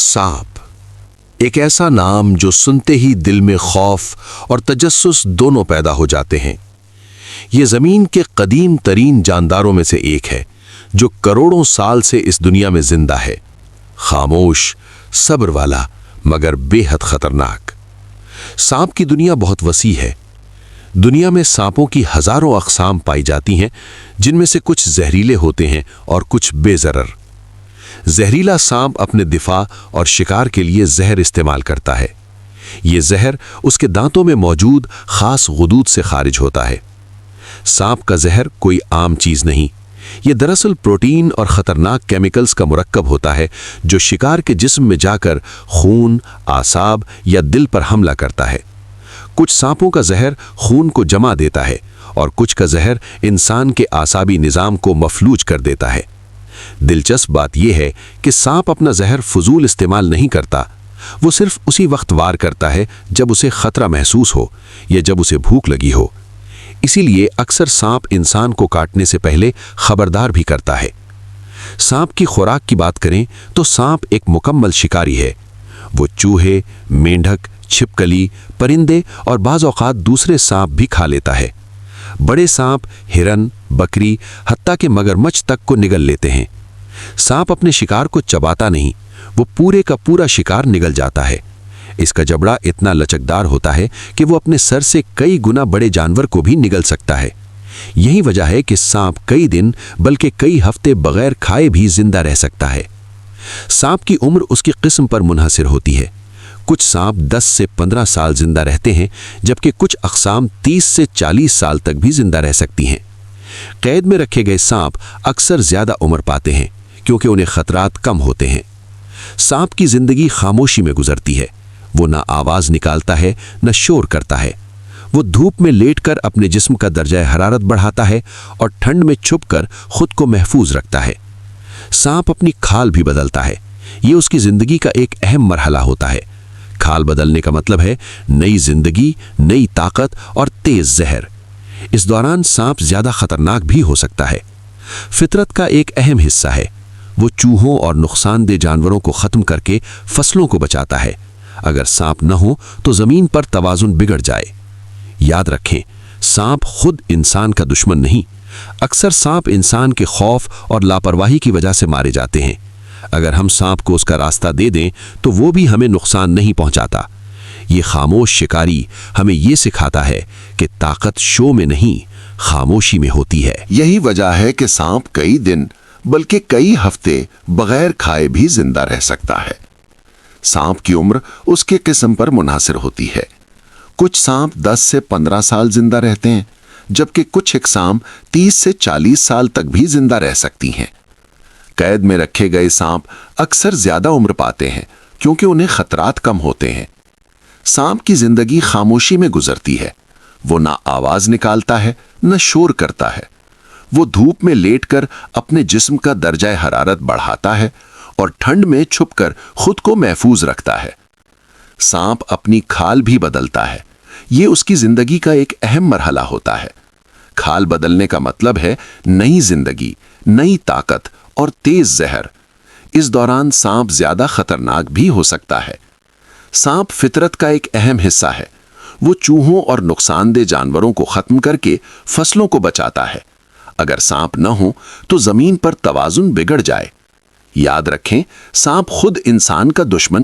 सांप, एक ऐसा नाम जो सुनते ही दिल में खौफ और तजस्सुस दोनों पैदा हो जाते हैं। ये जमीन के कदीम तरीन जानदारों में से एक है जो करोड़ों साल से इस दुनिया में जिंदा है। खामोश, सब्र वाला, मगर बेहद खतरनाक। सांप की दुनिया बहुत वसी है। दुनिया में सांपों की हजारों अक़साम पाई जाती हैं, जिनमें से कुछ जहरीले होते हैं और कुछ बेजरर। जहरीला सांप अपने दिफा और शिकार के लिए जहर इस्तेमाल करता है। ये जहर उसके दांतों में मौजूद खास गुदूद से खारिज होता है। सांप का जहर कोई आम चीज नहीं, ये दरअसल प्रोटीन और खतरनाक केमिकल्स का मुरक्कब होता है जो शिकार के जिस्म में जाकर खून, आसाब या दिल पर हमला करता है। कुछ सांपों का जहर खून को जमा देता है और कुछ का जहर इंसान के आसाबी निज़ाम को मफलूज कर देता है। दिलचस्प बात यह है कि सांप अपना जहर फजूल इस्तेमाल नहीं करता। वो सिर्फ उसी वक्त वार करता है जब उसे खतरा महसूस हो या जब उसे भूख लगी हो। इसीलिए अक्सर सांप इंसान को काटने से पहले खबरदार भी करता है। सांप की खुराक की बात करें तो सांप एक मुकम्मल शिकारी है। वो चूहे, मेंढक, छिपकली, परिंदे और बाज़ औक़ात दूसरे सांप भी खा लेता है। बड़े सांप हिरन, बकरी, हत्ता के मगरमच्छ तक को निगल लेते हैं। सांप अपने शिकार को चबाता नहीं, वो पूरे का पूरा शिकार निगल जाता है। इसका जबड़ा इतना लचकदार होता है कि वो अपने सर से कई गुना बड़े जानवर को भी निगल सकता है। यही वजह है कि सांप कई दिन बल्कि कई हफ्ते बगैर खाए भी जिंदा रह सकता है। सांप की उम्र उसकी किस्म पर मुनहसिर होती है। कुछ सांप 10 से 15 साल जिंदा रहते हैं, जबकि कुछ अक़साम 30 से 40 साल तक भी जिंदा रह सकती हैं। कैद में रखे गए सांप अक्सर ज्यादा उम्र पाते हैं क्योंकि उन्हें खतरात कम होते हैं। सांप की जिंदगी खामोशी में गुजरती है। वो ना आवाज निकालता है, न शोर करता है। वो धूप में लेटकर अपने जिस्म का दर्जा हरारत बढ़ाता है और ठंड में छुपकर खुद को महफूज रखता है। सांप अपनी खाल भी बदलता है। ये उसकी जिंदगी का एक अहम मरहला होता है। खाल बदलने का मतलब है नई जिंदगी, नई ताकत और तेज जहर। इस दौरान सांप ज्यादा खतरनाक भी हो सकता है। फितरत का एक अहम हिस्सा है। वो चूहों और नुकसानदेह जानवरों को खत्म करके फसलों को बचाता है। अगर सांप न हो तो जमीन पर तवाजुन बिगड़ जाए। याद रखें, सांप खुद इंसान का दुश्मन नहीं। अक्सर सांप इंसान के खौफ और लापरवाही की वजह से मारे जाते हैं। अगर हम सांप को उसका रास्ता दे दें तो वो भी हमें नुकसान नहीं पहुंचाता। ये खामोश शिकारी हमें ये सिखाता है कि ताकत शो में नहीं, खामोशी में होती है। यही वजह है कि सांप कई दिन बल्कि कई हफ्ते बगैर खाए भी जिंदा रह सकता है। सांप की उम्र उसके किस्म पर मुनासिर होती है। कुछ सांप 10 से 15 साल जिंदा रहते हैं, जबकि कुछ अक़साम 30 से 40 साल तक भी जिंदा रह सकती हैं। कैद में रखे गए सांप अक्सर ज्यादा उम्र पाते हैं क्योंकि उन्हें खतरात कम होते हैं। सांप की जिंदगी खामोशी में गुजरती है। वो ना आवाज निकालता है, न शोर करता है। वो धूप में लेटकर अपने जिस्म का दर्जा हरारत बढ़ाता है और ठंड में छुपकर खुद को महफूज रखता है। सांप अपनी खाल भी बदलता है। ये उसकी जिंदगी का एक अहम मरहला होता है। खाल बदलने का मतलब है नई जिंदगी, नई ताकत और तेज जहर। इस दौरान सांप ज्यादा खतरनाक भी हो सकता है। सांप फितरत का एक अहम हिस्सा है। वो चूहों और नुकसानदेह जानवरों को खत्म करके फसलों को बचाता है। अगर सांप न हो तो जमीन पर तवाजुन बिगड़ जाए। याद रखें, सांप खुद इंसान का दुश्मन